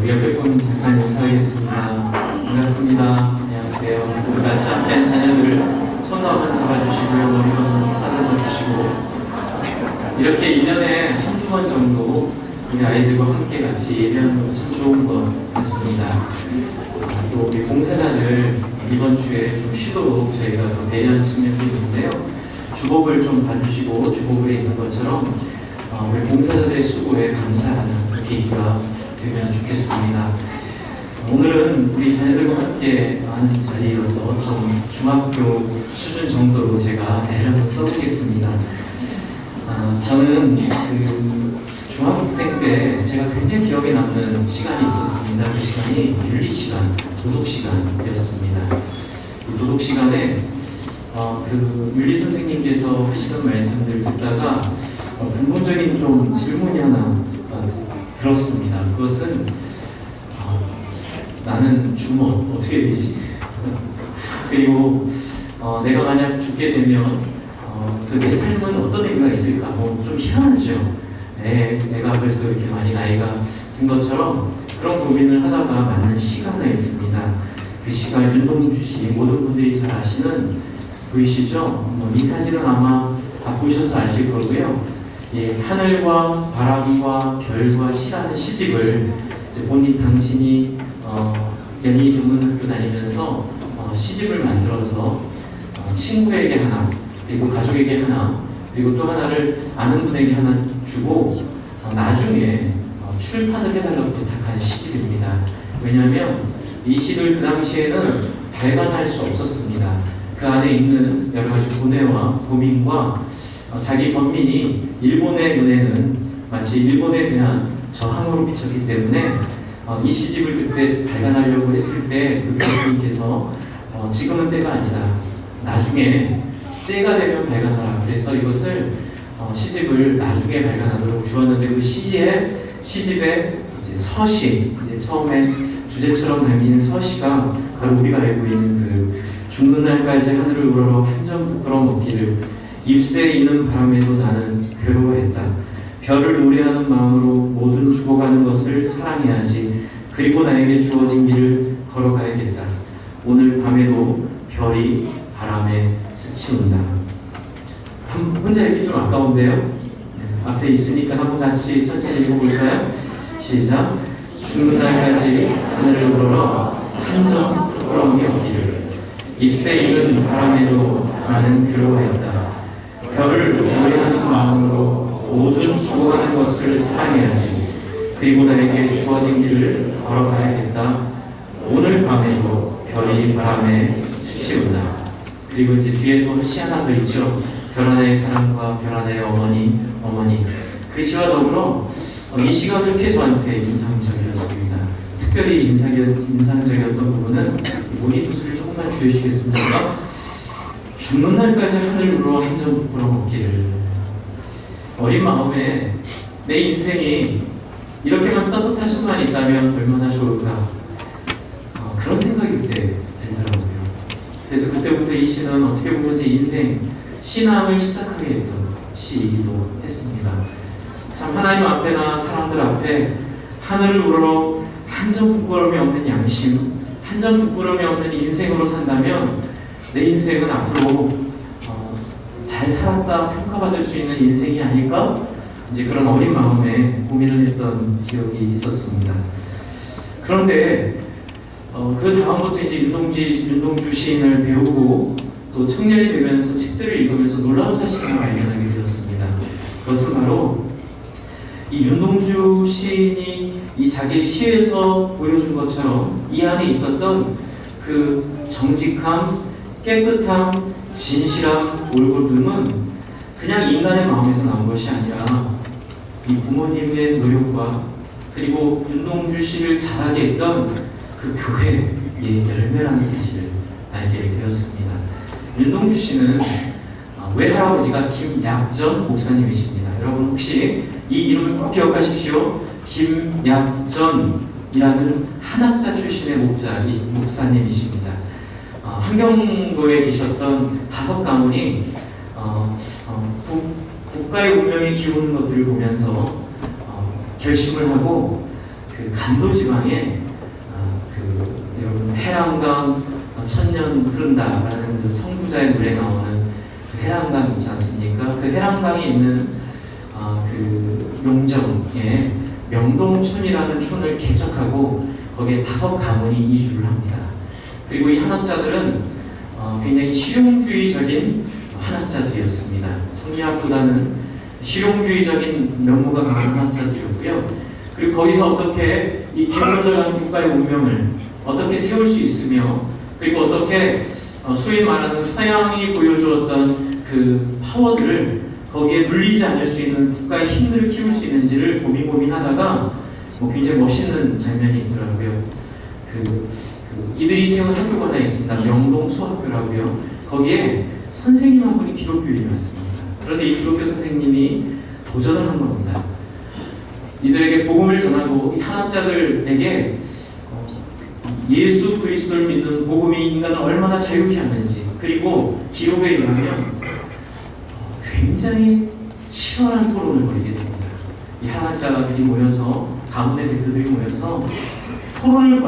옆에 분 잠깐 인사하겠습니다. 반갑습니다. 안녕하세요. 우리 같이 함께한 자녀들을 손 한번 잡아주시고요. 머리 한번 쓰다듬어 주시고, 이렇게 1년에 한두 번 정도 우리 아이들과 함께 같이 예배하는 거 참 좋은 것 같습니다. 또 우리 봉사자들 이번 주에 좀 쉬도록 저희가 더 배려하는 측면도 있는데요. 주복을 좀 봐주시고, 주복에 있는 것처럼 우리 봉사자들의 수고에 감사하는 그 계기가 되면 좋겠습니다. 오늘은 우리 자녀들과 함께 하는 자리여서 좀 중학교 수준 정도로 제가 애를 한번 써보겠습니다. 저는 중학생 때 제가 굉장히 기억에 남는 시간이 있었습니다. 그 시간이 윤리 시간, 도덕 시간이었습니다. 이 도덕 시간에 윤리 선생님께서 하시는 말씀들을 듣다가 근본적인 좀 질문이 하나 들었습니다. 그것은 나는 죽으면 어떻게 되지? 그리고 내가 만약 죽게 되면 내 삶은 어떤 의미가 있을까? 좀 희한하죠. 내가 벌써 이렇게 많이 나이가 든 것처럼 그런 고민을 하다가 많은 시가 하나 있습니다. 그 시가 윤동주 씨, 모든 분들이 잘 아시는 보이시죠? 이 사진은 아마 다 보셔서 아실 거고요. 하늘과 바람과 별과 시라는 시집을 본인 당신이 연희 전문학교 다니면서 시집을 만들어서 친구에게 하나, 그리고 가족에게 하나, 그리고 또 하나를 아는 분에게 하나 주고 나중에 출판을 해달라고 부탁하는 시집입니다. 왜냐하면 이 시를 그 당시에는 발간할 수 없었습니다. 그 안에 있는 여러 가지 고뇌와 고민과 자기 번민이 일본의 눈에는 마치 일본에 대한 저항으로 비쳤기 때문에 이 시집을 그때 발간하려고 했을 때 그 교수님께서 지금은 때가 아니다. 나중에 때가 되면 발간하라. 그래서 이것을 시집을 나중에 발간하도록 주었는데 그 시집의 서시, 처음에 주제처럼 담긴 서시가 바로 우리가 알고 있는 그 죽는 날까지 하늘을 우러러 한 점 부끄러움 없기를 잎새에 있는 바람에도 나는 괴로워했다. 별을 노래하는 마음으로 모든 죽어가는 것을 사랑해야지. 그리고 나에게 주어진 길을 걸어가야겠다. 오늘 밤에도 별이 바람에 스치운다. 혼자 읽기 좀 아까운데요? 앞에 있으니까 한번 같이 천천히 읽어볼까요? 시작. 죽는 날까지 하늘을 우러러 한 점 부끄러움이 없기를 잎새 있는 바람에도 나는 괴로워했다. 별을 노래하는 마음으로 모든 죽어가는 것을 사랑해야지. 그리고 나에게 주어진 길을 걸어가야겠다. 오늘 밤에도 별이 바람에 스치운다. 그리고 이제 뒤에 또 시 하나 더 있죠. 별 하나의 사랑과 별 하나의 어머니. 그 시와 더불어 이 시가 그렇게 저한테 인상적이었습니다. 특별히 인상적이었던 부분은 모니터 소리를 조금만 줄여주시겠습니까? 죽는 날까지 하늘 우러러 한 점 부끄러움 없기를. 어린 마음에 내 인생이 이렇게만 따뜻할 수만 있다면 얼마나 좋을까, 그런 생각이 그때 들더라고요. 그래서 그때부터 이 시는 어떻게 보면 제 인생 신앙을 시작하게 했던 시이기도 했습니다. 참 하나님 앞에나 사람들 앞에 하늘을 우러러 한 점 부끄러움이 없는 양심, 한 점 부끄러움이 없는 인생으로 산다면 내 인생은 앞으로 잘 살았다 평가받을 수 있는 인생이 아닐까? 이제 그런 어린 마음에 고민을 했던 기억이 있었습니다. 그런데 그 다음부터 이제 윤동주 시인을 배우고 또 청년이 되면서 책들을 읽으면서 놀라운 사실을 발견하게 되었습니다. 그것은 바로 이 윤동주 시인이 이 자기 시에서 보여준 것처럼 이 안에 있었던 그 정직함, 깨끗함, 진실함, 올곧음은 그냥 인간의 마음에서 나온 것이 아니라 이 부모님의 노력과 그리고 윤동주 씨를 자라게 했던 그 교회의 열매라는 사실을 알게 되었습니다. 윤동주 씨는 외할아버지가 김약전 목사님이십니다. 여러분 혹시 이 이름을 꼭 기억하십시오. 김약전이라는 한학자 출신의 목사님이십니다. 함경도에 계셨던 5가문이 국가의 운명이 기우는 것들을 보면서 결심을 하고 그 간도지방에 여러분 해랑강 천년 흐른다라는 그 선구자의 물에 나오는 그 해랑강 있지 않습니까? 그 해랑강에 있는 그 용정에 명동촌이라는 촌을 개척하고 거기에 5가문이 이주를 합니다. 그리고 이 한학자들은 굉장히 실용주의적인 한학자들이었습니다. 성리학보다는 실용주의적인 면모가 강한 한학자들이었고요. 그리고 거기서 어떻게 이 기울어져가는 국가의 운명을 어떻게 세울 수 있으며, 그리고 어떻게 소위 말하는 서양이 보여주었던 그 파워들을 거기에 눌리지 않을 수 있는 국가의 힘들을 키울 수 있는지를 고민하다가 굉장히 멋있는 장면이 있더라고요. 이들이 세운 학교가 하나 있습니다. 명동소학교라고요. 거기에 선생님 한 분이 기독교인이었습니다. 그런데 이 기독교 선생님이 도전을 한 겁니다. 이들에게 복음을 전하고 이 한학자들에게 예수 그리스도를 믿는 복음이 인간을 얼마나 자유케 하는지, 그리고 기록에 의하면 굉장히 치열한 토론을 벌이게 됩니다. 이 한학자들이 모여서, 가문의 대표들이 모여서 토론을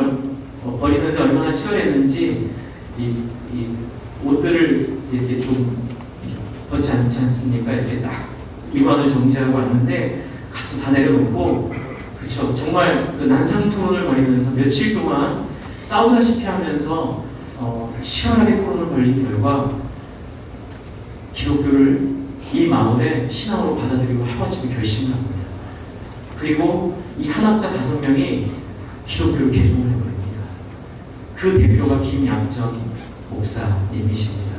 벌이는데 얼마나 치열했는지, 이 옷들을 이렇게 좀 벗지 않습니까? 이렇게 딱 유관을 정지하고 왔는데 갓도 다 내려놓고, 그렇죠. 정말 그 난상 토론을 벌이면서 며칠 동안 싸우다시피 하면서 치열하게 토론을 벌인 결과 기독교를 이 마을에 신앙으로 받아들이고 해가지고 결심을 합니다. 그리고 이 한학자 5명이 기독교를 개종을 해버립니다. 그 대표가 김양전 목사님이십니다.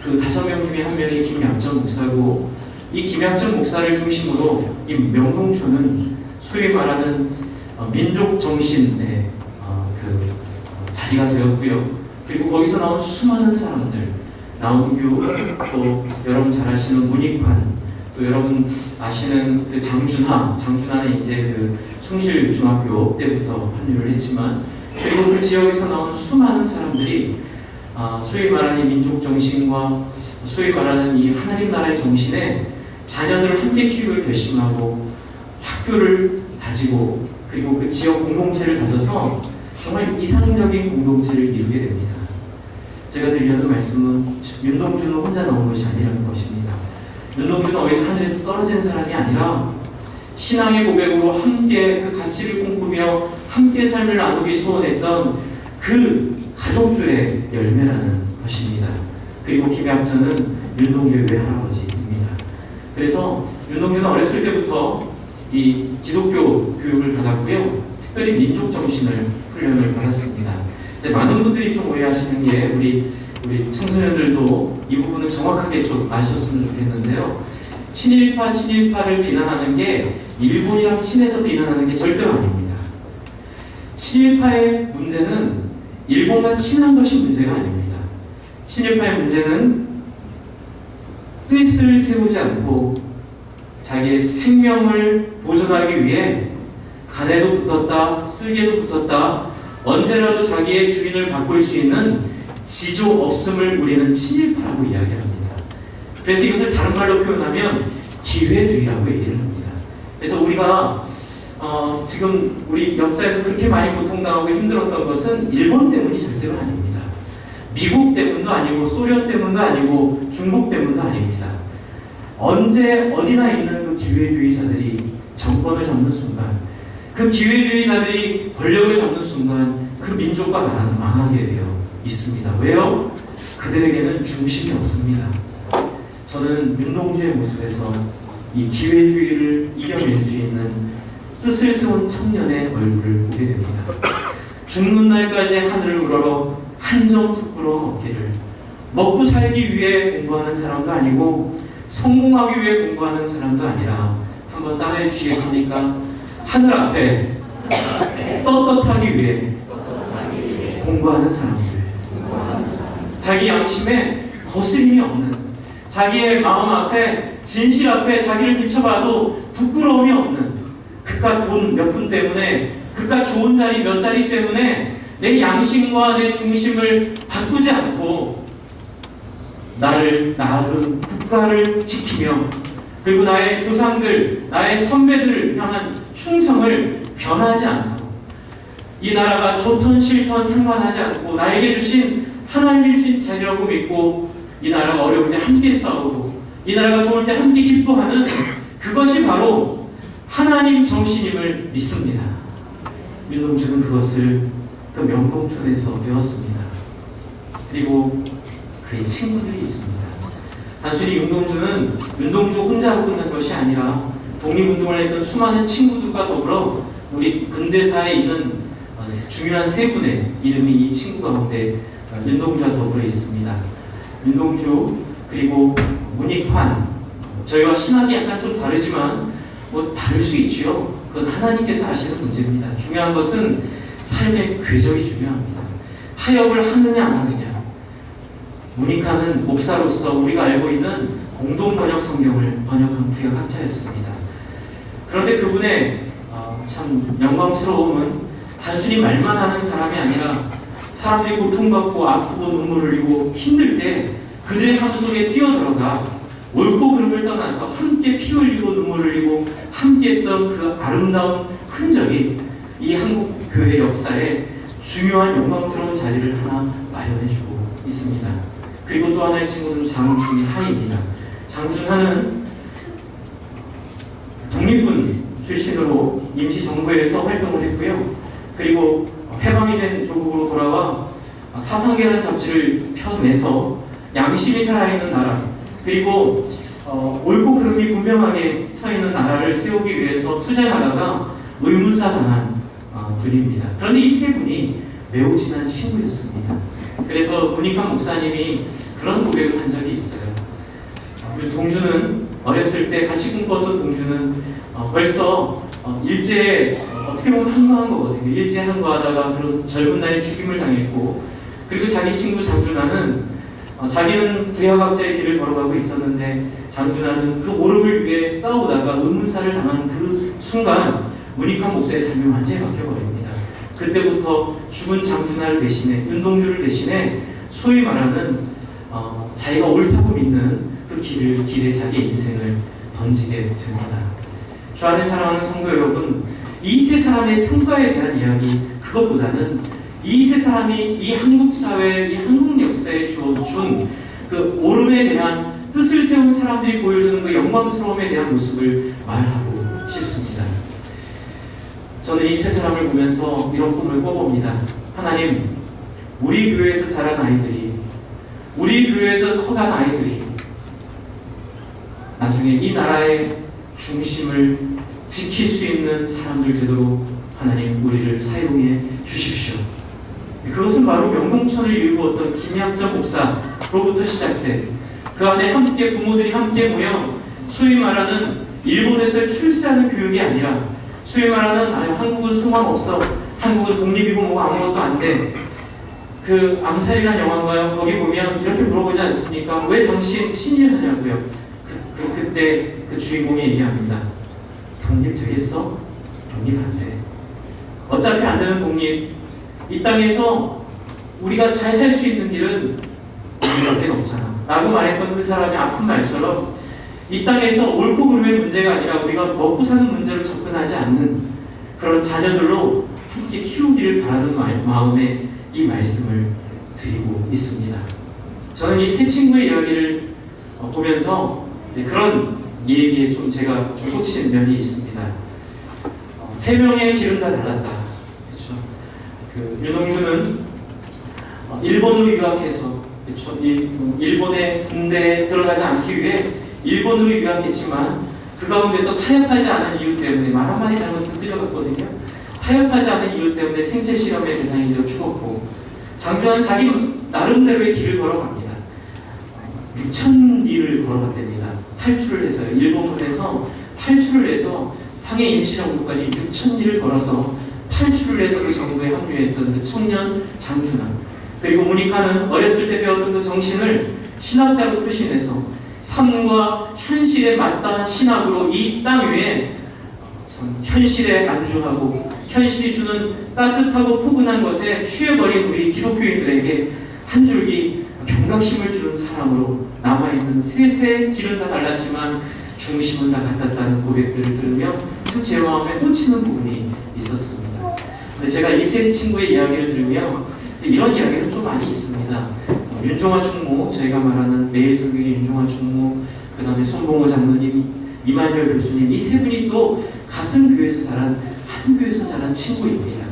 그 5명 중에 한 명이 김양전 목사고, 이 김양전 목사를 중심으로 이 명동촌은 소위 말하는 민족 정신의 자리가 되었고요. 그리고 거기서 나온 수많은 사람들, 나온규, 또 여러분 잘 아시는 문익환, 또 여러분 아시는 그 장준하는 이제 그 숭실중학교 때부터 합류를 했지만, 그리고 그 지역에서 나온 수많은 사람들이 소위 말하는 민족 정신과 소위 말하는 이 하나님 나라의 정신에 자녀들을 함께 키우기를 결심하고 학교를 다지고, 그리고 그 지역 공동체를 다져서 정말 이상적인 공동체를 이루게 됩니다. 제가 드리려는 말씀은 윤동주는 혼자 나온 것이 아니라는 것입니다. 윤동주는 어디서 하늘에서 떨어진 사람이 아니라 신앙의 고백으로 함께 그 가치를 꿈꾸며 함께 삶을 나누기 소원했던 그 가족들의 열매라는 것입니다. 그리고 김양천은 윤동주의 외할아버지입니다. 그래서 윤동주는 어렸을 때부터 이 기독교 교육을 받았고요. 특별히 민족 정신을 훈련을 받았습니다. 이제 많은 분들이 좀 오해하시는 게, 우리 청소년들도 이 부분을 정확하게 좀 아셨으면 좋겠는데요. 친일파를 비난하는 게 일본이랑 친해서 비난하는 게 절대로 아닙니다. 친일파의 문제는 일본과 친한 것이 문제가 아닙니다. 친일파의 문제는 뜻을 세우지 않고 자기의 생명을 보존하기 위해 간에도 붙었다, 쓸개도 붙었다, 언제라도 자기의 주인을 바꿀 수 있는 지조 없음을 우리는 친일파라고 이야기합니다. 그래서 이것을 다른 말로 표현하면 기회주의라고 얘기를 합니다. 그래서 우리가 지금 우리 역사에서 그렇게 많이 고통당하고 힘들었던 것은 일본 때문이 절대로 아닙니다. 미국 때문도 아니고 소련 때문도 아니고 중국 때문도 아닙니다. 언제 어디나 있는 그 기회주의자들이 정권을 잡는 순간, 그 기회주의자들이 권력을 잡는 순간 그 민족과 나라는 망하게 되어 있습니다. 왜요? 그들에게는 중심이 없습니다. 저는 윤동주의 모습에서 이 기회주의를 이겨낼 수 있는 뜻을 세운 청년의 얼굴을 보게 됩니다. 죽는 날까지 하늘을 우러러 한 점 부끄러움 없기를. 먹고 살기 위해 공부하는 사람도 아니고 성공하기 위해 공부하는 사람도 아니라, 한번 따라해 주시겠습니까? 하늘 앞에 떳떳하기 위해 공부하는 사람들, 자기 양심에 거스림이 없는, 자기의 마음 앞에, 진실 앞에 자기를 비춰봐도 부끄러움이 없는, 그깟 돈 몇 푼 때문에, 그깟 좋은 자리 몇 자리 때문에 내 양심과 내 중심을 바꾸지 않고 나를 낳은 국가를 지키며, 그리고 나의 조상들, 나의 선배들을 향한 충성을 변하지 않고 이 나라가 좋던 싫던 상관하지 않고 나에게 주신 하나님이 주신 자녀라고 믿고 이 나라가 어려울 때 함께 싸우고 이 나라가 좋을 때 함께 기뻐하는 그것이 바로 하나님 정신임을 믿습니다. 윤동주는 그것을 그 명동촌에서 배웠습니다. 그리고 그의 친구들이 있습니다. 단순히 윤동주 혼자로 끝난 것이 아니라 독립운동을 했던 수많은 친구들과 더불어 우리 근대사에 있는 중요한 세 분의 이름이 이 친구 가운데 윤동주와 더불어 있습니다. 윤동주, 그리고 문익환. 저희와 신학이 약간 좀 다르지만 뭐 다를 수 있죠. 그건 하나님께서 아시는 문제입니다. 중요한 것은 삶의 궤적이 중요합니다. 타협을 하느냐 안 하느냐. 문익환은 목사로서 우리가 알고 있는 공동번역 성경을 번역한 구역학자였습니다. 그런데 그분의 참 영광스러움은 단순히 말만 하는 사람이 아니라 사람들이 고통받고 아프고 눈물 흘리고 힘들 때 그들의 삶 속에 뛰어들어가 옳고 그름을 떠나서 함께 피 흘리고 눈물 흘리고 함께 했던 그 아름다운 흔적이 이 한국 교회 역사에 중요한 영광스러운 자리를 하나 마련해주고 있습니다. 그리고 또 하나의 친구는 장준하입니다. 장준하는 독립군 출신으로 임시정부에서 활동을 했고요. 그리고 해방이 된 조국으로 돌아와 사상계란 잡지를 펴내서 양심이 살아있는 나라, 그리고 옳고 그름이 분명하게 서 있는 나라를 세우기 위해서 투쟁하다가 의문사 당한 분입니다. 그런데 이 세 분이 매우 친한 친구였습니다. 그래서 문익환 목사님이 그런 고백을 한 적이 있어요. 동주는 어렸을 때 같이 꿈꿨던 동주는 벌써 일제에 어떻게 보면 항거한 거거든요. 일제에 항거하다가 그런 젊은 나이에 죽임을 당했고, 그리고 자기 친구 장준하는 자기는 부여학자의 길을 걸어가고 있었는데 장준하는 그 오름을 위해 싸우다가 의문사를 당한 그 순간 문익환 목사의 삶이 완전히 바뀌어버립니다. 그때부터 죽은 장준하를 대신해 윤동주를 대신해 소위 말하는 자기가 옳다고 믿는 그 길에 자기의 인생을 던지게 됩니다. 주 안에 사랑하는 성도 여러분, 이 세 사람의 평가에 대한 이야기, 그것보다는 이 세 사람이 이 한국 사회, 이 한국 역사에 주어준 그 오름에 대한 뜻을 세운 사람들이 보여주는 그 영광스러움에 대한 모습을 말하고 싶습니다. 저는 이 세 사람을 보면서 이런 꿈을 꿔봅니다. 하나님, 우리 교회에서 자란 아이들이, 우리 교회에서 커간 아이들이 나중에 이 나라의 중심을 지킬 수 있는 사람들 되도록 하나님 우리를 사용해 주십시오. 그것은 바로 명동천을 일구었던 김양정 목사로부터 시작돼 그 안에 함께 부모들이 함께 모여 소위 말하는 일본에서의 출세하는 교육이 아니라 소위 말하는 한국은 소망 없어, 한국은 독립이고 뭐 아무것도 안 돼. 그 암살이라는 영화인가요? 거기 보면 이렇게 물어보지 않습니까? 왜 당신 친일하냐고요? 그때 그 주인공이 얘기합니다. 독립 되겠어? 독립 안 돼. 어차피 안 되는 독립. 이 땅에서 우리가 잘 살 수 있는 길은 우리밖에 없잖아 라고 말했던 그 사람의 아픈 말처럼 이 땅에서 옳고 그름의 문제가 아니라 우리가 먹고 사는 문제로 접근하지 않는 그런 자녀들로 함께 키우기를 바라는 마음에 이 말씀을 드리고 있습니다. 저는 이 세 친구의 이야기를 보면서 그런 얘기에 좀 제가 좀 꽂히는 면이 있습니다. 세 명의 길은 다 달랐다. 그렇죠? 그 윤동주는 일본으로 유학해서, 그렇죠? 일본의 군대에 들어가지 않기 위해 일본으로 유학했지만 그 가운데서 타협하지 않은 이유 때문에 말 한마디 잘못해서 끌려갔거든요. 타협하지 않은 이유 때문에 생체 실험의 대상이 되어 죽었고, 장준하는 자기 나름대로의 길을 걸어갑니다. 6,000리를 걸어갔답니다. 탈출을 해서요. 일본군에서 탈출을 해서 상해 임시정부까지 6,000리를 걸어서 탈출을 해서 그 정부에 합류했던 그 청년 장준하. 그리고 문익환은 어렸을 때 배웠던 그 정신을 신학자로 투신해서 삶과 현실에 맞닿은 신학으로 이 땅 위에 참 현실에 안주하고 현실이 주는 따뜻하고 포근한 것에 취해버린 우리 기독교인들에게 한 줄기 경각심을 주는 사람으로 남아있는 셋의 길은 다 달랐지만 중심은 다 같았다는 고백들을 들으며 참 제 마음에 꽂히는 부분이 있었습니다. 근데 제가 이 세 친구의 이야기를 들으면 이런 이야기는 좀 많이 있습니다. 윤종화 총무, 저희가 말하는 매일 성경의 윤종화 총무, 그 다음에 손봉호 장로님, 이만열 교수님, 이 세 분이 또 같은 교회에서 자란, 한 교회에서 자란 친구입니다.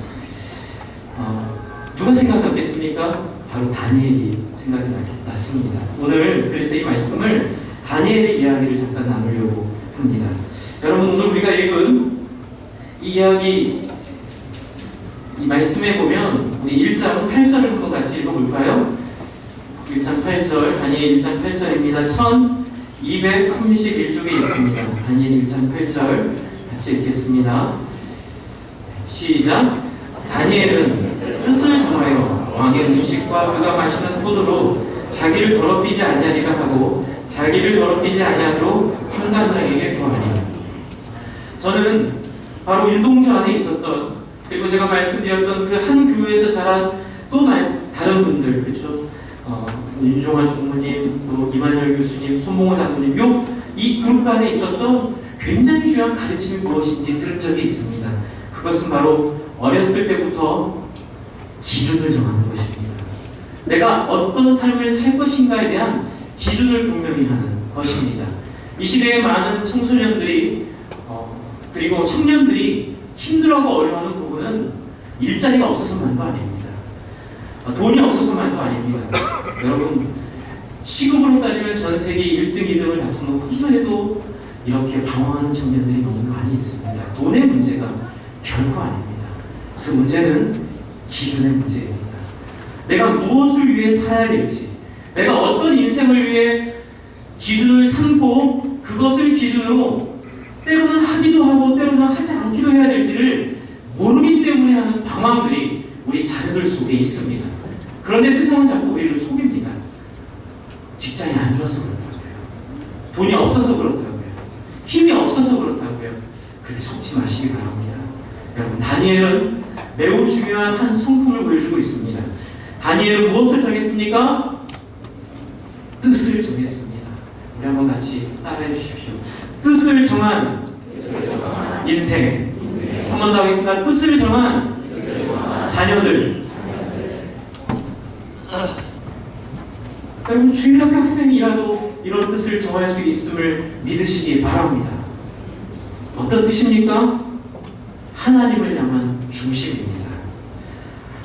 누가 생각났겠습니까? 바로 다니엘이 생각이 났습니다. 오늘 그래서 이 말씀을 다니엘의 이야기를 잠깐 나누려고 합니다. 여러분, 오늘 우리가 읽은 이 이야기, 이 말씀에 보면 우리 1장 8절을 한번 같이 읽어볼까요? 1장 8절, 다니엘 1장 8절입니다. 1231쪽에 있습니다. 다니엘 1장 8절 같이 읽겠습니다. 시작! 다니엘은 뜻을 정하여 왕의 음식과 그가 마시는 포도로 자기를 더럽히지 아니하리라 하고 자기를 더럽히지 아니하도록 환관장에게 구하니. 저는 바로 윤동주 안에 있었던, 그리고 제가 말씀드렸던 그 한 교회에서 자란 또 다른 분들, 그렇죠? 윤종환 총무님, 또 이만열 교수님, 손봉호 장로님, 이 그룹 안에 있었던 굉장히 중요한 가르침이 무엇인지 들은 적이 있습니다. 그것은 바로 어렸을 때부터 기준을 정하는 것입니다. 내가 어떤 삶을 살 것인가에 대한 기준을 분명히 하는 것입니다. 이 시대에 많은 청소년들이 그리고 청년들이 힘들어하고 어려워하는 부분은 일자리가 없어서만도 아닙니다. 돈이 없어서만도 아닙니다. 여러분, 시급으로 따지면 전 세계 1등, 2등을 다투는 호주에도 이렇게 방황하는 청년들이 너무 많이 있습니다. 돈의 문제가 결코 아닙니다. 그 문제는 기준의 문제입니다. 내가 무엇을 위해 살아야 될지, 내가 어떤 인생을 위해 기준을 삼고 그것을 기준으로 때로는 하기도 하고 때로는 하지 않기도 해야 될지를 모르기 때문에 하는 방황들이 우리 자녀들 속에 있습니다. 그런데 세상은 자꾸 우리를 속입니다. 직장이 안 좋아서 그렇다고요. 돈이 없어서 그렇다고요. 힘이 없어서 그렇다고요. 그렇게 속지 마시기 바랍니다. 여러분, 다니엘은 매우 중요한 한 성품을 보여주고 있습니다. 다니엘은 무엇을 정했습니까? 뜻을 정했습니다. 우리 한번 같이 따라해 주십시오. 뜻을 정한 인생. 한 번 더 하겠습니다. 뜻을 정한 자녀들. 여러분, 주일학교 학생이라도 이런 뜻을 정할 수 있음을 믿으시기 바랍니다. 어떤 뜻입니까? 하나님을 향한 중심입니다.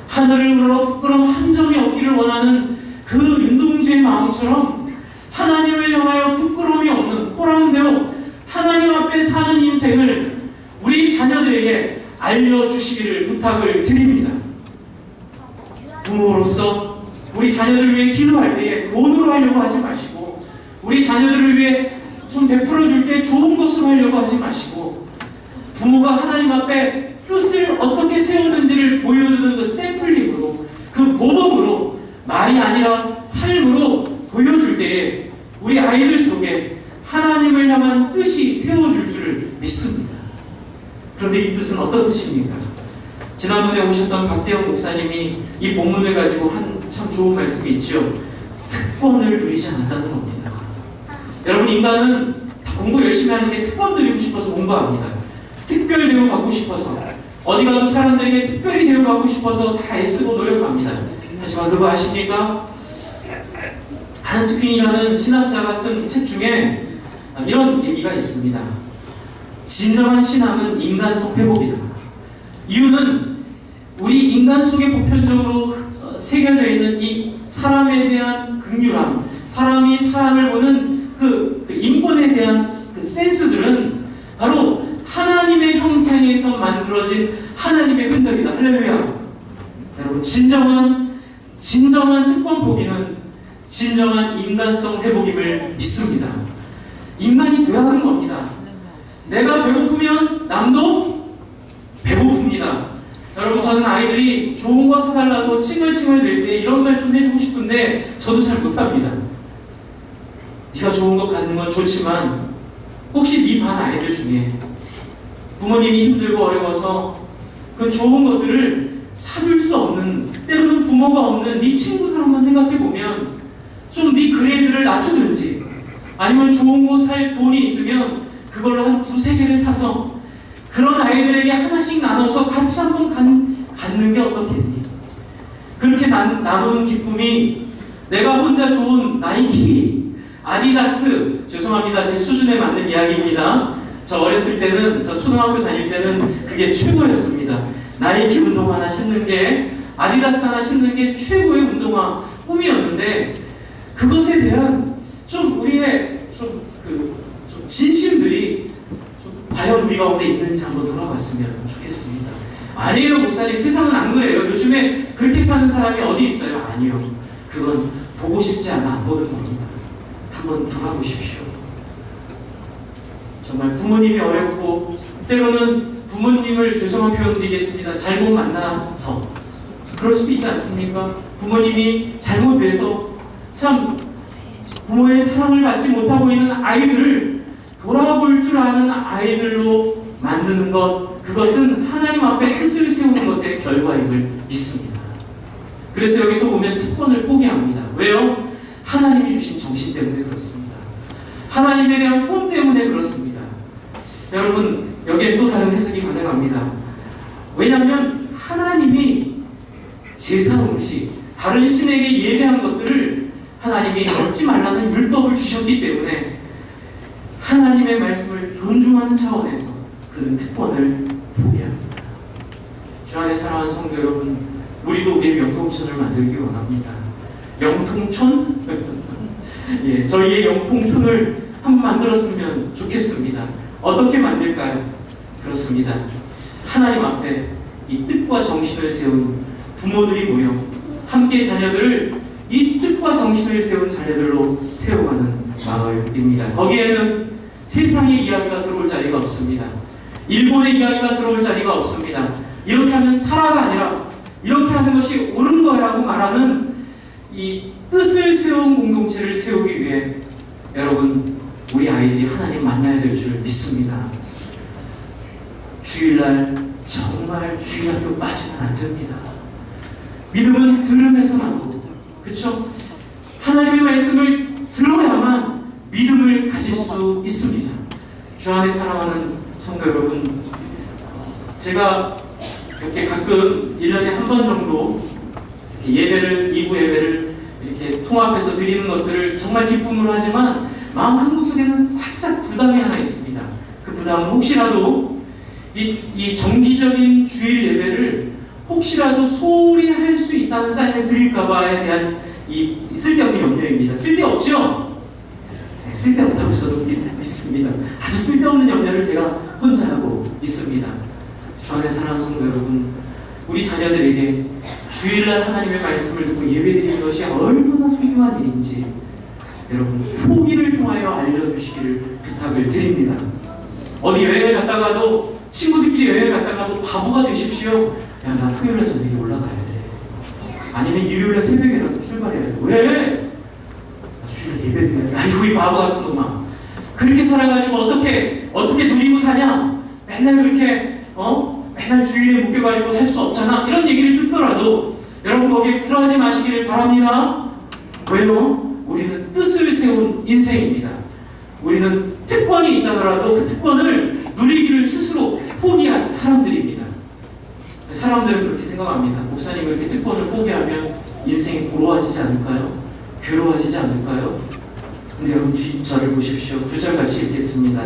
하늘을 우러러 부끄러움 한 점이 없기를 원하는 그 윤동주의 마음처럼 하나님을 향하여 부끄러움이 없는 호랑되어 하나님 앞에 사는 인생을 우리 자녀들에게 알려주시기를 부탁을 드립니다. 부모로서 우리 자녀들을 위해 기도할 때에 돈으로 하려고 하지 마시고, 우리 자녀들을 위해 좀 베풀어줄 때 좋은 것으로 하려고 하지 마시고, 부모가 하나님 앞에 뜻을 어떻게 세우는지를 보여주는 그 샘플링으로, 그 모범으로, 말이 아니라 삶으로 보여줄 때에 우리 아이들 속에 하나님을 향한 뜻이 세워줄 줄을 믿습니다. 그런데 이 뜻은 어떤 뜻입니까? 지난번에 오셨던 박대영 목사님이 이 본문을 가지고 한 참 좋은 말씀이 있죠. 특권을 누리지 않았다는 겁니다. 여러분, 인간은 다 공부 열심히 하는 게 특권 누리고 싶어서 공부합니다. 특별 대우 받고 싶어서, 어디 가도 사람들에게 특별히 대우받고 싶어서 다 애쓰고 노력합니다. 하지만 그거 아십니까? 한스 퀸이라는 신학자가 쓴 책 중에 이런 얘기가 있습니다. 진정한 신앙은 인간 속 회복이다. 이유는 우리 인간 속에 보편적으로 새겨져 있는 이 사람에 대한 긍휼함, 사람이 사람을 보는 그 인권에 대한 그 센스들은 바로 하나님의 형상에서 만들어진 하나님의 흔적이다. 할렐루야. 여러분, 진정한 특권 보기는 진정한 인간성 회복임을 믿습니다. 인간이 돼야 하는 겁니다. 내가 배고프면 남도 배고픕니다. 여러분, 저는 아이들이 좋은 거 사달라고 칭얼칭얼 댈 때 이런 말 좀 해주고 싶은데 저도 잘 못합니다. 네가 좋은 거 갖는 건 좋지만 혹시 네 반 아이들 중에 부모님이 힘들고 어려워서 그 좋은 것들을 사줄 수 없는, 때로는 부모가 없는 네 친구들 한번 생각해보면 좀 네 그레이드를 낮추든지, 아니면 좋은 거 살 돈이 있으면 그걸로 한 두세 개를 사서 그런 아이들에게 하나씩 나눠서 같이 한번 갖는 게 어떻겠니? 그렇게 나누는 기쁨이 내가 혼자 좋은 나이키, 아디다스, 죄송합니다. 제 수준에 맞는 이야기입니다. 저 어렸을 때는, 저 초등학교 다닐 때는 그게 최고였습니다. 나이키 운동화 하나 신는 게, 아디다스 하나 신는 게 최고의 운동화 꿈이었는데, 그것에 대한 좀 우리의 좀 진심들이 좀 과연 우리 가운데 있는지 한번 돌아봤으면 좋겠습니다. 아니에요, 목사님. 세상은 안 그래요. 요즘에 그렇게 사는 사람이 어디 있어요? 아니요. 그건 보고 싶지 않아 안 보는 겁니다. 한번 돌아보십시오. 정말 부모님이 어렵고, 때로는 부모님을 죄송한 표현 드리겠습니다. 잘못 만나서 그럴 수도 있지 않습니까? 부모님이 잘못돼서 참 부모의 사랑을 받지 못하고 있는 아이들을 돌아볼 줄 아는 아이들로 만드는 것, 그것은 하나님 앞에 뜻을 세우는 것의 결과임을 믿습니다. 그래서 여기서 보면 특권을 포기합니다. 왜요? 하나님이 주신 정신 때문에 그렇습니다. 하나님에 대한 꿈 때문에 그렇습니다. 여러분, 여기에 또 다른 해석이 가능합니다. 왜냐하면 하나님이 제사 음식, 다른 신에게 예배한 것들을 하나님이 먹지 말라는 율법을 주셨기 때문에 하나님의 말씀을 존중하는 차원에서 그는 특권을 포기합니다. 주 안에 사랑하는 성도 여러분, 우리도 우리의 영통촌을 만들기 원합니다. 영통촌? 예, 저희의 영통촌을 한번 만들었으면 좋겠습니다. 어떻게 만들까요? 그렇습니다. 하나님 앞에 이 뜻과 정신을 세운 부모들이 모여 함께 자녀들을 이 뜻과 정신을 세운 자녀들로 세워가는 마을입니다. 거기에는 세상의 이야기가 들어올 자리가 없습니다. 일본의 이야기가 들어올 자리가 없습니다. 이렇게 하면 살아가 아니라 이렇게 하는 것이 옳은 거라고 말하는 이 뜻을 세운 공동체를 세우기 위해 여러분, 우리 아이들이 하나님 만나야 될 줄 믿습니다. 주일날 정말 주일학교 빠지면 안 됩니다. 믿음은 들음에서 나고, 그렇죠? 하나님의 말씀을 들어야만 믿음을 가질 수 있습니다. 주 안에 사랑하는 성도 여러분, 제가 이렇게 가끔 1년에 한 번 정도 예배를, 2부 예배를 이렇게 통합해서 드리는 것들을 정말 기쁨으로 하지만 마음 한구석에는 살짝 부담이 하나 있습니다. 그 부담은 혹시라도 이 정기적인 주일 예배를 혹시라도 소홀히 할 수 있다는 사인을 드릴까봐에 대한 이 쓸데없는 염려입니다. 쓸데없죠? 네, 쓸데없다고 저도 믿습니다. 아주 쓸데없는 염려를 제가 혼자 하고 있습니다. 주 안에 사랑하는 성도 여러분, 우리 자녀들에게 주일날 하나님의 말씀을 듣고 예배드리는 것이 얼마나 소중한 일인지 여러분, 포기를 통하여 알려주시기를 부탁을 드립니다. 어디 여행을 갔다가도, 친구들끼리 여행을 갔다가도 바보가 되십시오. 야, 나 토요일날 저녁에 올라가야 돼. 아니면 일요일날 새벽에라도 출발해야 돼. 왜? 나 주일날 예배 드려야 돼. 아이고, 이 바보 같은 놈아. 그렇게 살아가지고 어떻게 누리고 사냐? 맨날 그렇게 맨날 주일에 묶여가지고 살 수 없잖아. 이런 얘기를 듣더라도 여러분, 거기에 굴하지 마시기를 바랍니다. 왜요? 우리는 뜻을 세운 인생입니다. 우리는 특권이 있다더라도 그 특권을 누리기를 스스로 포기한 사람들입니다. 사람들은 그렇게 생각합니다. 목사님, 이렇게 특권을 포기하면 인생이 고로워지지 않을까요? 괴로워지지 않을까요? 근데 여러분, 저를 보십시오. 9절 같이 읽겠습니다.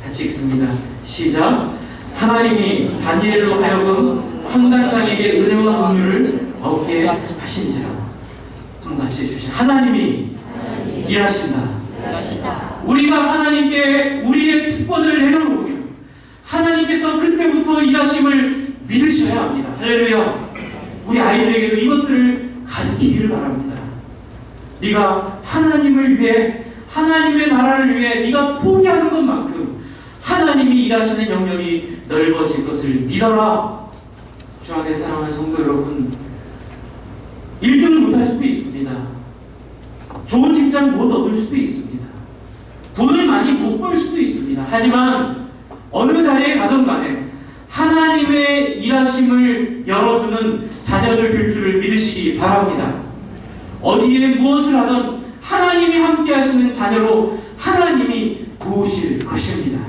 같이 읽습니다. 시작. 하나님이 다니엘로 하여금 황당장에게 은혜와 긍휼을 얻게 하신지라. 같이 해주시죠. 하나님이 일하신다. 우리가 하나님께 우리의 특권을 내려놓으면 하나님께서 그때부터 일하심을 믿으셔야 합니다. 할렐루야. 우리 아이들에게도 이것들을 가르치기를 바랍니다. 네가 하나님을 위해, 하나님의 나라를 위해 네가 포기하는 것만큼 하나님이 일하시는 영역이 넓어질 것을 믿어라. 주 안에 사랑하는 성도 여러분, 1등을 못할 수도 있습니다. 좋은 직장 못 얻을 수도 있습니다. 돈을 많이 못 벌 수도 있습니다. 하지만 어느 자리에 가든 간에 하나님의 일하심을 열어주는 자녀들 될 줄을 믿으시기 바랍니다. 어디에 무엇을 하든 하나님이 함께 하시는 자녀로 하나님이 도우실 것입니다.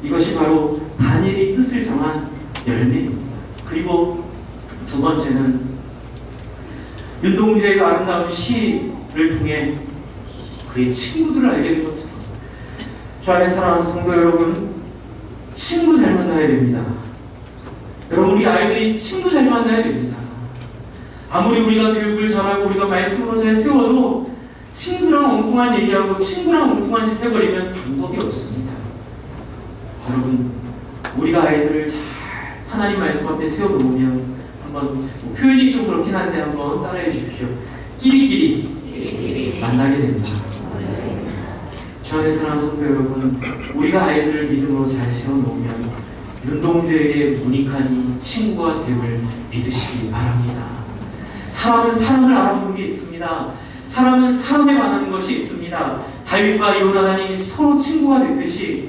이 이것이 바로 다니엘이 뜻을 정한 열매입니다. 그리고 두 번째는 윤동주의 그 아름다운 시를 통해 그의 친구들을 알게 된 것입니다. 주 안에 사랑하는 성도 여러분, 친구 잘 만나야 됩니다. 여러분, 우리 아이들이 친구 잘 만나야 됩니다. 아무리 우리가 교육을 잘하고 우리가 말씀으로 잘 세워도 친구랑 엉뚱한 얘기하고 친구랑 엉뚱한 짓 해버리면 방법이 없습니다. 여러분, 우리가 아이들을 잘 하나님 말씀 앞에 세워놓으면 한번 표현이 좀 그렇긴 한데 한번 따라해 주십시오. 끼리끼리 만나게 됩니다. 주 안에 사랑하는 성도 여러분, 우리가 아이들을 믿음으로 잘 세워놓으면 윤동주에게 문익환이 친구가 됨을 믿으시기 바랍니다. 사람은 사람을 알아보는 게 있습니다. 사람은 사람에 반하는 것이 있습니다. 다윗과 요나단이 서로 친구가 됐듯이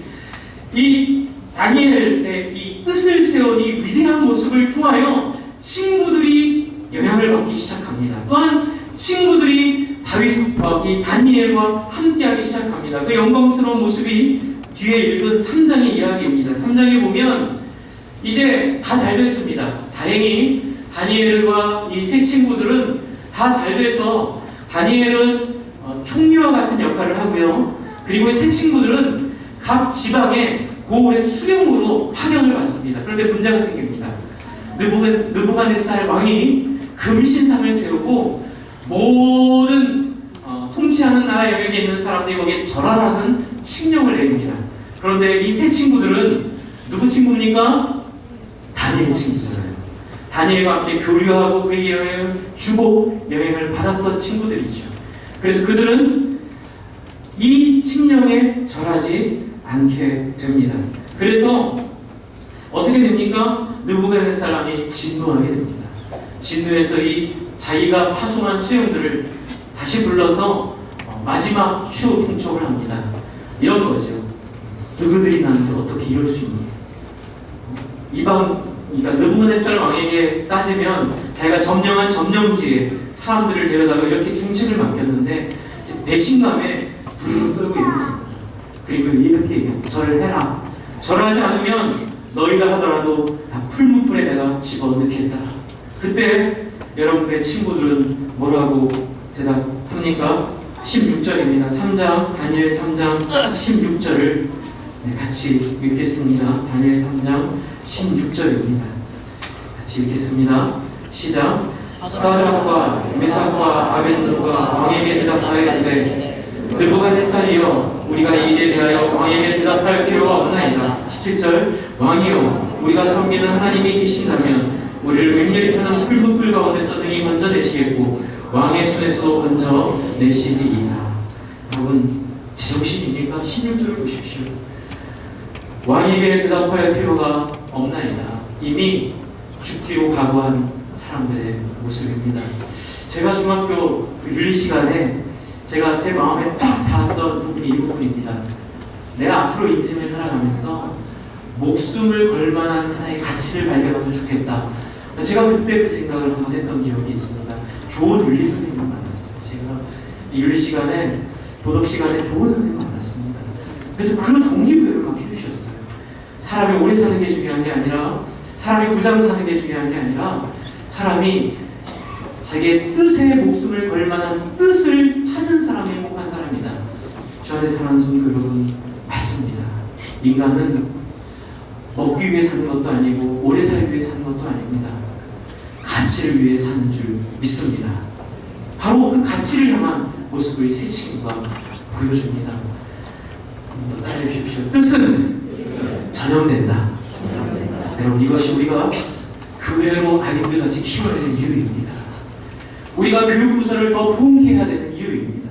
이 다니엘의 이 뜻을 세운 이 위대한 모습을 통하여 친구들이 영향을 받기 시작합니다. 또한 친구들이 다윗과 이 다니엘과 함께하기 시작합니다. 그 영광스러운 모습이 뒤에 읽은 3장의 이야기입니다. 3장에 보면 이제 다 잘 됐습니다. 다행히 다니엘과 이 세 친구들은 다 잘 돼서 다니엘은 총리와 같은 역할을 하고요. 그리고 세 친구들은 각 지방에 고을의 수령으로 파견을 받습니다. 그런데 문제가 생깁니다. 느부갓네살 왕이 금신상을 세우고 모든 통치하는 나라 영역에 있는 사람들이 거기에 절하라는 칙령을 내립니다. 그런데 이 세 친구들은 누구 친구입니까? 다니엘 친구잖아요. 다니엘과 함께 교류하고 그에게 영향을 주고 영향을 받았던 친구들이죠. 그래서 그들은 이 칙령에 절하지 않게 됩니다. 그래서 어떻게 됩니까? 느부갓네살 왕이 진노하게 됩니다. 진노해서 이 자기가 파송한 수령들을 다시 불러서 마지막 추후 통촉을 합니다. 이런 거죠. 너희들이 나한테 어떻게 이럴 수 있니? 그러니까 느부갓네살 왕에게 따지면 자기가 점령한 점령지에 사람들을 데려다가 이렇게 중책을 맡겼는데 배신감에 부르르 떨고 있는 겁니다. 그리고 이렇게 얘기해요. 절을 해라. 절하지 않으면 너희가 하더라도 다 풀무불에 내가 집어넣겠다. 그때 여러분의 친구들은 뭐라고 대답합니까? 16절입니다. 3장, 다니엘 3장 16절을 같이 읽겠습니다. 다니엘 3장 16절입니다. 같이 읽겠습니다. 시작. 사드락과 메삭과 아벤노가 왕에게 대답하였는데 느부갓네살이여 우리가 이 일에 대하여 왕에게 대답할 필요가 없나이다. 17절. 왕이여 우리가 섬기는 하나님이 계신다면 우리를 맹렬히 타는 풀무불 가운데서 등이 먼저 내시겠고 왕의 손에서 먼저 내시리이다. 여러분 제정신입니까? 16절을 보십시오. 왕에게 대답할 필요가 없나이다. 이미 죽기로 각오한 사람들의 모습입니다. 제가 중학교 윤리 시간에 제가 제 마음에 딱 닿았던 부분이 이 부분입니다. 내가 앞으로 인생을 살아가면서 목숨을 걸 만한 하나의 가치를 발견하면 좋겠다. 제가 그때 그 생각을 한번 했던 기억이 있습니다. 좋은 윤리 선생님을 만났어요. 제가 윤리 시간에 도덕 시간에 좋은 선생님을 만났습니다. 그래서 그 동기부여를 막 해주셨어요. 사람이 오래 사는 게 중요한 게 아니라 사람이 부자로 사는 게 중요한 게 아니라 사람이 자기의 뜻에 목숨을 걸 만한 뜻을 찾은 사람이 행복한 사람이다. 주 안에 사랑하는 성도 여러분, 맞습니다. 인간은 먹기 위해 사는 것도 아니고 오래 살기 위해 사는 것도 아닙니다. 가치를 위해 사는 줄 믿습니다. 바로 그 가치를 향한 모습을 새 친구가 보여줍니다. 따라해 주십시오. 뜻은 전염된다. 여러분 이것이 우리가 교회로 아이들같이 키워야 되는 이유입니다. 우리가 교육부서를 더 부흥해야 되는 이유입니다.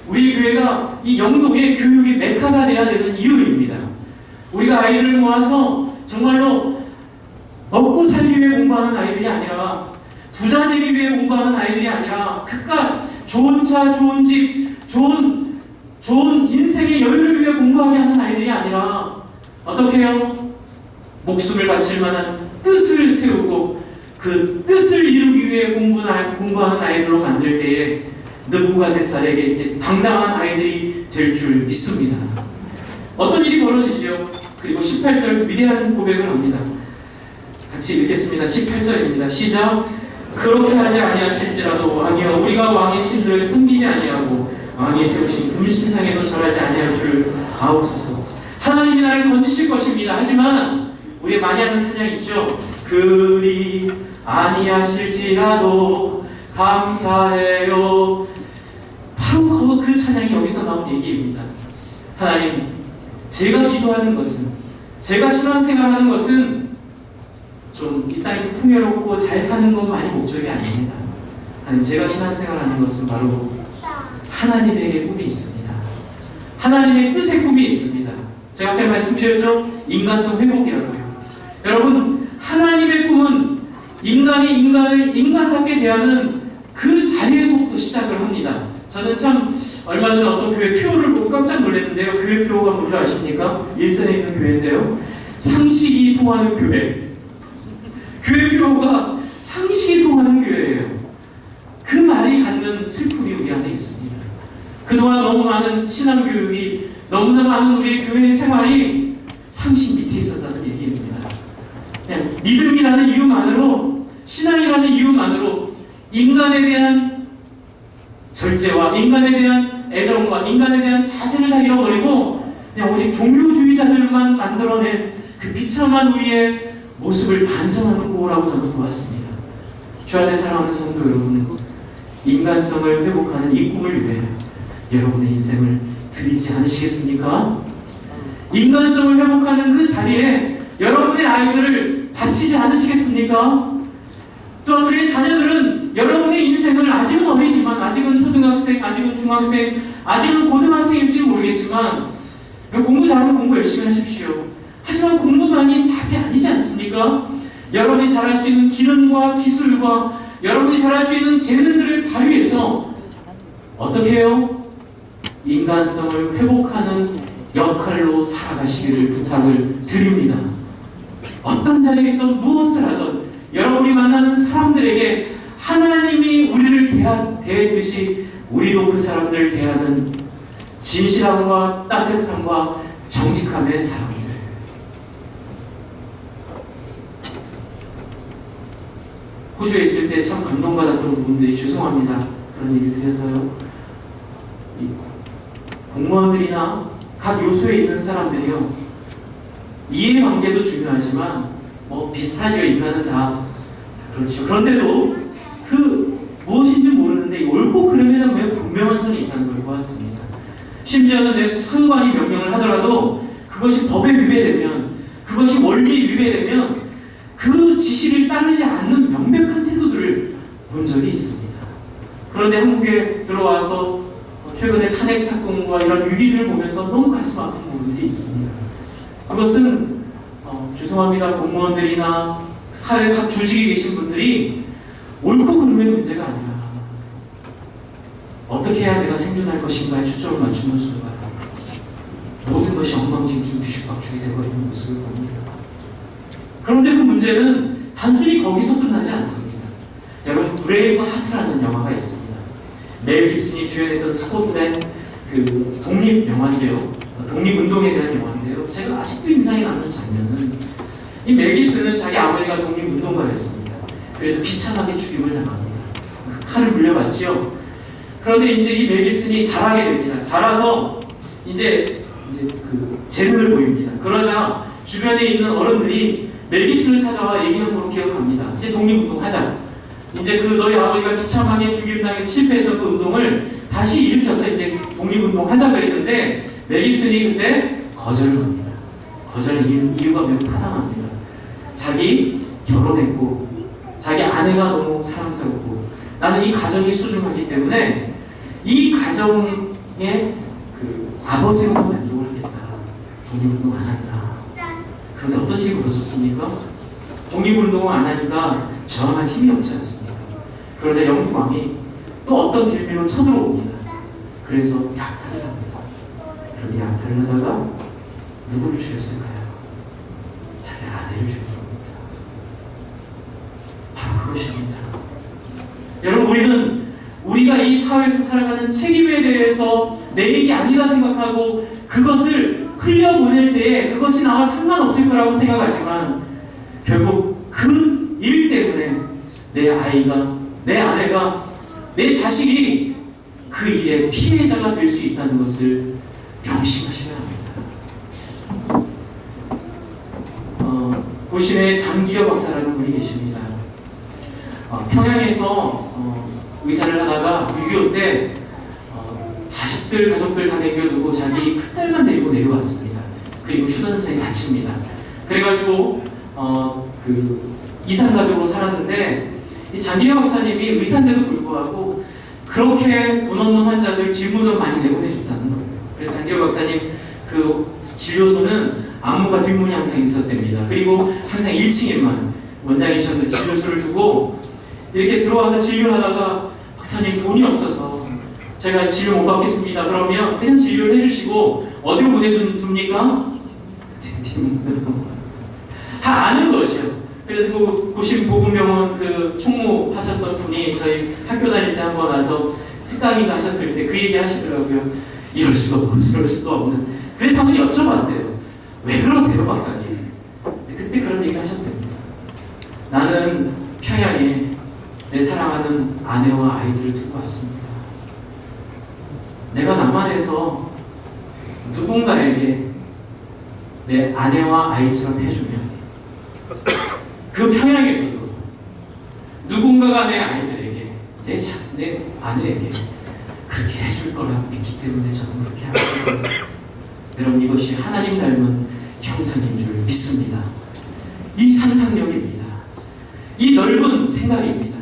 우리 교회가 이 영동의 교육의 메카가 되어야 되는 이유입니다. 우리가 아이들을 모아서 정말로 먹고 살기 위해 공부하는 아이들이 아니라 부자 되기 위해 공부하는 아이들이 아니라 그깟 좋은 차, 좋은 집, 좋은 인생의 여유를 위해 공부하게 하는 아이들이 아니라 어떻게 해요? 목숨을 바칠 만한 뜻을 세우고 그 뜻을 이루기 위해 공부하는 아이들로 만들 때에 느부갓네살에게 당당한 아이들이 될 줄 믿습니다. 어떤 일이 벌어지죠? 그리고 18절 위대한 고백을 합니다. 같이 읽겠습니다. 18절입니다. 시작. 그렇게 하지 아니하실지라도 왕이여 우리가 왕의 신들을 섬기지 아니하고 왕이 세우신 금신상에도 절하지 아니할 줄 아옵소서. 하나님이 나를 건지실 것입니다. 하지만 우리 많이 하는 찬양 있죠. 그리 아니하실지라도 감사해요. 바로 그 찬양이 여기서 나온 얘기입니다. 하나님, 제가 기도하는 것은, 제가 신앙생활하는 것은 좀 이 땅에서 풍요롭고 잘 사는 것만이 목적이 아닙니다. 하나님, 제가 신앙생활하는 것은 바로 하나님에게 꿈이 있습니다. 하나님의 뜻의 꿈이 있습니다. 제가 앞에 말씀드렸죠? 인간성 회복이라고요. 여러분, 하나님의 꿈은 인간이 인간을 인간답게 대하는 그 자리에서부터 시작을 합니다. 저는 참 얼마 전에 어떤 교회 표를 보고 깜짝 놀랐는데요. 교회 표가 뭔지 아십니까? 일선에 있는 교회인데요. 상식이 통하는 교회. 교회 표가 상식이 통하는 교회예요. 그 말이 갖는 슬픔이 우리 안에 있습니다. 그동안 너무 많은 신앙교육이, 너무나 많은 우리의 교회 생활이 상식 밑에 있었다는 얘기입니다. 그냥 믿음이라는 이유만으로, 신앙이라는 이유만으로 인간에 대한 절제와 인간에 대한 애정과 인간에 대한 자세를 다 잃어버리고 그냥 오직 종교주의자들만 만들어낸 그 비참한 우리의 모습을 반성하는 구호라고 저는 보았습니다. 주 안에 사랑하는 성도 여러분, 인간성을 회복하는 이 꿈을 위해 여러분의 인생을 드리지 않으시겠습니까? 인간성을 회복하는 그 자리에 여러분의 아이들을 바치지 않으시겠습니까? 또한 우리의 자녀들은 여러분의 인생을 아직은 어리지만, 아직은 초등학생, 아직은 중학생, 아직은 고등학생일지 모르겠지만 공부 잘하면 공부 열심히 하십시오. 하지만 공부만이 답이 아니지 않습니까? 여러분이 잘할 수 있는 기능과 기술과 여러분이 잘할 수 있는 재능들을 발휘해서 어떻게 해요? 인간성을 회복하는 역할로 살아가시기를 부탁을 드립니다. 어떤 자리에 있든 무엇을 하든 여러분이 만나는 사람들에게 하나님이 우리를 대하듯이 우리도 그 사람들을 대하는 진실함과 따뜻함과 정직함의 사람들. 호주에 있을 때 참 감동받았던 부분들이, 죄송합니다, 그런 얘기를 드려서요. 공무원들이나 각 요소에 있는 사람들이요, 이해관계도 중요하지만 비슷하지요. 인간은 다 그렇죠. 그런데도 그 무엇인지 모르는데 옳고 그름에는 왜 분명한 선이 있다는 걸 보았습니다. 심지어는 내 상관이 명령을 하더라도 그것이 법에 위배되면, 그것이 원리에 위배되면 그 지시를 따르지 않는 명백한 태도들을 본 적이 있습니다. 그런데 한국에 들어와서 최근에 탄핵 사건과 이런 위기를 보면서 너무 가슴 아픈 부분들이 있습니다. 그것은 죄송합니다, 공무원들이나 사회 각 조직에 계신 분들이 옳고 그름의 문제가 아니라 어떻게 해야 내가 생존할 것인가에 초점을 맞추는 순간 모든 것이 엉망진창 뒤죽박죽이 되어버리는 모습을 봅니다. 그런데 그 문제는 단순히 거기서 끝나지 않습니다. 여러분, 브레이브 하트라는 영화가 있습니다. 멜 깁슨이 주연했던 스코트맨 그 독립 영화인데요. 독립운동에 대한 영화인데요. 제가 아직도 인상이 남는 장면은 이 멜 깁슨은 자기 아버지가 독립운동가였습니다. 그래서 비참하게 죽임을 당합니다. 그 칼을 물려받지요. 그런데 이제 이 멜 깁슨이 자라게 됩니다. 자라서 이제 그 재능을 보입니다. 그러자 주변에 있는 어른들이 멜 깁슨을 찾아와 얘기하는 걸 기억합니다. 이제 독립운동 하자. 이제 그 너희 아버지가 비참하게 죽임당해서 실패했던 그 운동을 다시 일으켜서 이제 독립운동 하자 그랬는데 멜 깁슨이 그때 거절을 합니다. 거절의 이유가 매우 타당합니다. 자기 결혼했고 자기 아내가 너무 사랑스럽고 나는 이 가정이 소중하기 때문에 이 가정의 그 아버지가 만족을 하겠다. 독립운동 안 한다. 그런데 어떤 일이 벌어졌습니까? 독립운동을 안 하니까 저항할 힘이 없지 않습니까? 그러자 영국왕이 또 어떤 빌미로 쳐들어옵니다. 그래서 약탈을 합니다. 그런데 약탈을 하다가 누구를 죽였을까요? 자기 아내를 죽인 겁니다. 바로 그것입니다. 여러분, 우리가 이 사회에서 살아가는 책임에 대해서 내 일이 아니다 생각하고 그것을 흘려보낼 때에 그것이 나와 상관없을 거라고 생각하지만 결국 그 일 때문에 내 아이가, 내 아내가, 내 자식이 그 일의 피해자가 될 수 있다는 것을 명심하셔야 합니다. 고신의 장기혁 박사라는 분이 계십니다. 평양에서 의사를 하다가 6.25 때 자식들, 가족들 다 남겨두고 자기 큰딸만 데리고 내려왔습니다. 그리고 휴전선에 다칩니다. 그래가지고 그 이산가족으로 살았는데 이 장기혁 박사님이 의사인데도 불구하고 그렇게 돈 없는 환자들 질문을 많이 내보내줬다는 거예요. 그래서 장기혁 박사님 그 진료소는 안무가 뒷문이 항상 있었답니다. 그리고 항상 1층에만 원장이셨는데 진료소를 두고 이렇게 들어와서 진료하다가 박사님 돈이 없어서 제가 진료 못 받겠습니다. 그러면 그냥 진료를 해주시고 어디로 보내줍니까? 다 아는 것이요. 그래서 그 고신보건병원 그 총무하셨던 분이 저희 학교 다닐 때 한 번 와서 특강인가 하셨을 때 그 얘기 하시더라고요. 이럴 수도 없고 저럴 수도 없는. 그래서 한번 여쭤봤대요. 왜 그러세요, 박사님? 그때 그런 얘기 하셨답니다. 나는 평양에 내 사랑하는 아내와 아이들을 두고 왔습니다. 내가 남한에서 누군가에게 내 아내와 아이처럼 해주면 그 평양에서도 누군가가 내 아이들에게, 내 아내에게 그렇게 해줄 거라 믿기 때문에 저는 그렇게 합니다. 여러분, 이것이 하나님 닮은 형상인 줄 믿습니다. 이 상상력입니다. 이 넓은 생각입니다.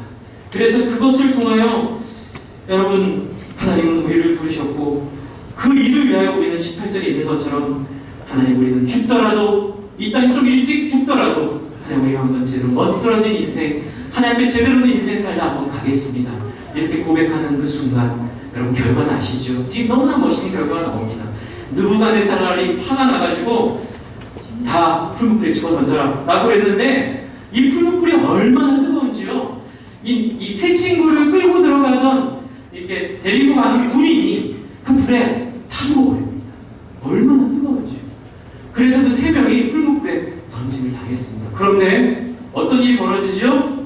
그래서 그것을 통하여 여러분, 하나님은 우리를 부르셨고 그 일을 위하여 우리는 18절에 있는 것처럼 하나님, 우리는 죽더라도 이 땅에 좀 일찍 죽더라도 하나님, 우리가 한 번째로 멋들어진 인생, 하나님께 제대로 된 인생 살다 한번 가겠습니다. 이렇게 고백하는 그 순간 여러분, 결과는 아시죠? 뒤 너무나 멋있는 결과가 나옵니다. 느부갓네살이 화가 나가지고 다 풀무불에 집어 던져라 라고 그랬는데 이 풀무불이 얼마나 뜨거운지요. 이 세 친구를 끌고 들어가던 이렇게 데리고 가는 군인이 그 불에 타 죽어버립니다. 얼마나 뜨거운지요. 그래서 그 세 명이 풀무불에 던짐을 당했습니다. 그런데 어떤 일이 벌어지죠?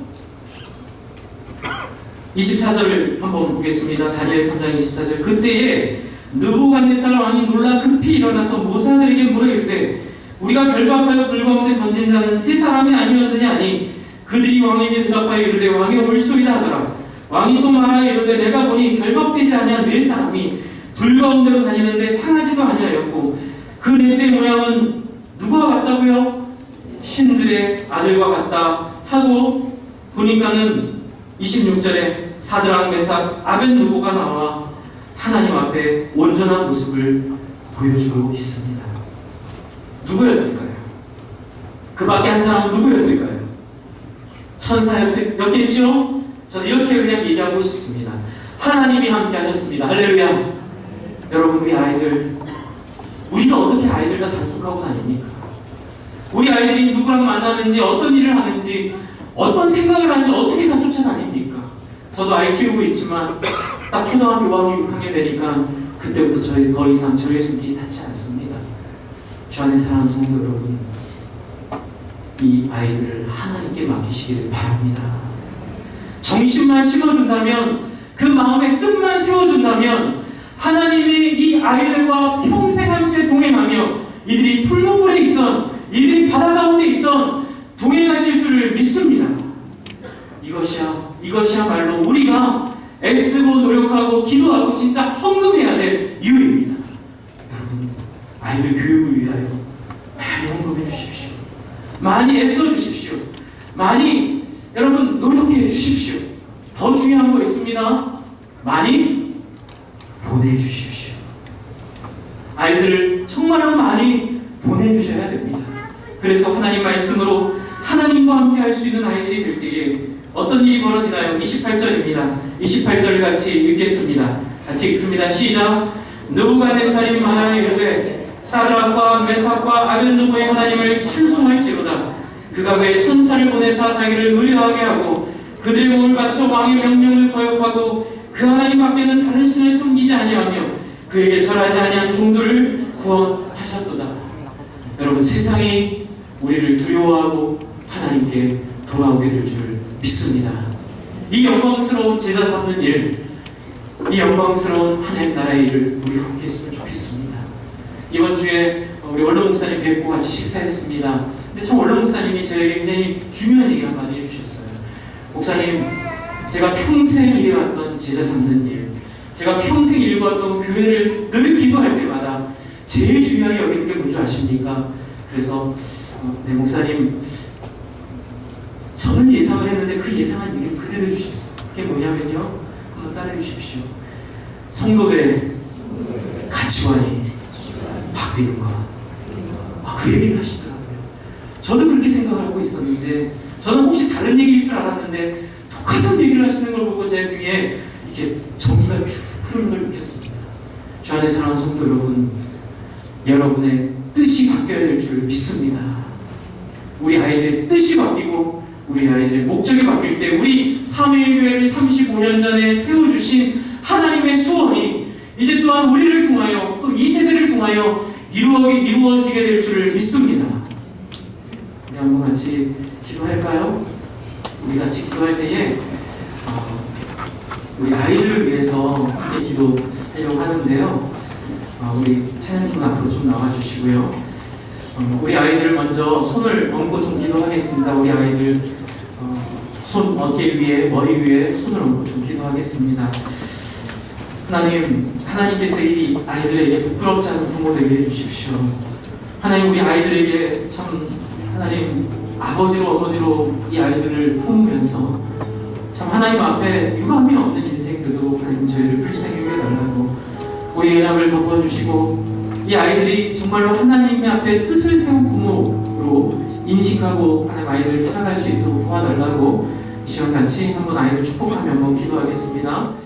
24절 한번 보겠습니다. 다니엘 3장 24절. 그때에 느부갓네살 왕이 놀라 급히 일어나서 모사들에게 물어 이르되 우리가 결박하여 불 가운데 던진 자는 세 사람이 아니었느냐 하니 그들이 왕에게 대답하여 이르되 왕이 옳소이다 하더라. 왕이 또 말하여 이르되 내가 보니 결박되지 아니한 네 사람이 불 가운데로 다니는데 상하지도 아니하였고 그 넷의 모양은 누구와 같다고요? 신들의 아들과 같다 하고 보니까는 26절에 사드락, 메삭, 아벳느고가 나와 하나님 앞에 온전한 모습을 보여주고 있습니다. 누구였을까요? 그 밖에 한 사람은 누구였을까요? 천사였겠죠? 저는 이렇게 그냥 얘기하고 싶습니다. 하나님이 함께 하셨습니다. 할렐루야. 여러분, 우리 아이들, 우리가 어떻게 아이들과 단속하고 다닙니까? 우리 아이들이 누구랑 만나는지, 어떤 일을 하는지, 어떤 생각을 하는지 어떻게 다 쫓아다닙니까? 저도 아이 키우고 있지만 딱 초등학교 5학년 6학년 되니까 그때부터 저희 더 이상 저의 손길이 닿지 않습니다. 주 안에 사랑하는 성도 여러분, 이 아이들을 하나님께 맡기시기를 바랍니다. 정신만 심어준다면, 그 마음의 뜻만 세워준다면 하나님이 이 아이들과 평생 함께 동행하며 이들이 풀무불에 있던, 이들이 바다 가운데 있던 동행하실 줄을 믿습니다. 이것이야말로 우리가 애쓰고 노력하고 기도하고 진짜 헌금해야 될 이유입니다. 여러분, 아이들 교육을 위하여 많이 헌금해 주십시오. 많이 애써 주십시오. 많이 여러분 노력해 주십시오. 더 중요한 거 있습니다. 많이 보내주십시오. 아이들을 정말 많이 보내주셔야 됩니다. 그래서 하나님 말씀으로 하나님과 함께 할 수 있는 아이들이 될 때에 어떤 일이 벌어지나요? 28절입니다. 28절 같이 읽겠습니다. 같이 읽습니다. 시작. 느부갓네살이 말하여 이르되 사드락과 메삭과 아벳느고의 하나님을 찬송할지로다. 그가 그의 천사를 보내사 자기를 의뢰하게 하고 그들의 몸을 바쳐 왕의 명령을 거역하고 그 하나님 밖에는 다른 신을 섬기지 아니하며 그에게 절하지 아니한 종들을 구원하셨도다. 여러분, 세상이 우리를 두려워하고 하나님께 돌아오게 될 줄 믿습니다. 이 영광스러운 제자 삼는 일, 이 영광스러운 하나님 나라의 일을 우리 함께 했으면 좋겠습니다. 이번 주에 우리 원로 목사님 뵙고 같이 식사했습니다. 근데 참 원로 목사님이 저에게 굉장히 중요한 얘기 한마디 해주셨어요. 목사님, 제가 평생 일해왔던 제자 삼는 일, 제가 평생 일해왔던 교회를 늘 기도할 때마다 제일 중요하게 여기는 게 뭔지 아십니까? 그래서 네, 목사님, 저는 예상을 했는데 그 예상한 얘기를 그대로 해주셨어요. 그게 뭐냐면요, 한번 따라해 주십시오. 성도들의 가치관이 바뀌는 것. 그 얘기를 하시더라고요. 저도 그렇게 생각을 하고 있었는데, 저는 혹시 다른 얘기일 줄 알았는데 똑같은 얘기를 하시는 걸 보고 제 등에 이렇게 정의가 쭉 흐르는 걸 느꼈습니다. 주 안에 사랑하는 성도 여러분, 여러분의 뜻이 바뀌어야 될 줄 믿습니다. 우리 아이들의 뜻이 바뀌고 우리 아이들의 목적이 바뀔 때 우리 삼위교회를 35년 전에 세워주신 하나님의 소원이 이제 또한 우리를 통하여 또 이 세대를 통하여 이루어지게 될 줄을 믿습니다. 우리 한번 같이 기도할까요? 우리 같이 기도할 때에 우리 아이들을 위해서 함께 기도하려고 하는데요. 우리 찬양팀 앞으로 좀 나와주시고요. 우리 아이들 먼저 손을 얹고 좀 기도하겠습니다. 우리 아이들 손 어깨 위에 머리 위에 손을 얹고 좀 기도하겠습니다. 하나님께서 이 아이들에게 부끄럽지 않은 부모 되게 해주십시오. 하나님, 우리 아이들에게 참 하나님 아버지로 어머니로 이 아이들을 품으면서 참 하나님 앞에 유감이 없는 인생 되도록 하나님 저희를 불쌍히 여겨달라고 우리의 연합을 덮어주시고 이 아이들이 정말로 하나님 앞에 뜻을 세운 부모로 인식하고 하나님 아이들을 살아갈 수 있도록 도와달라고 이 시간 같이 한번 아이들 축복하며 한번 기도하겠습니다.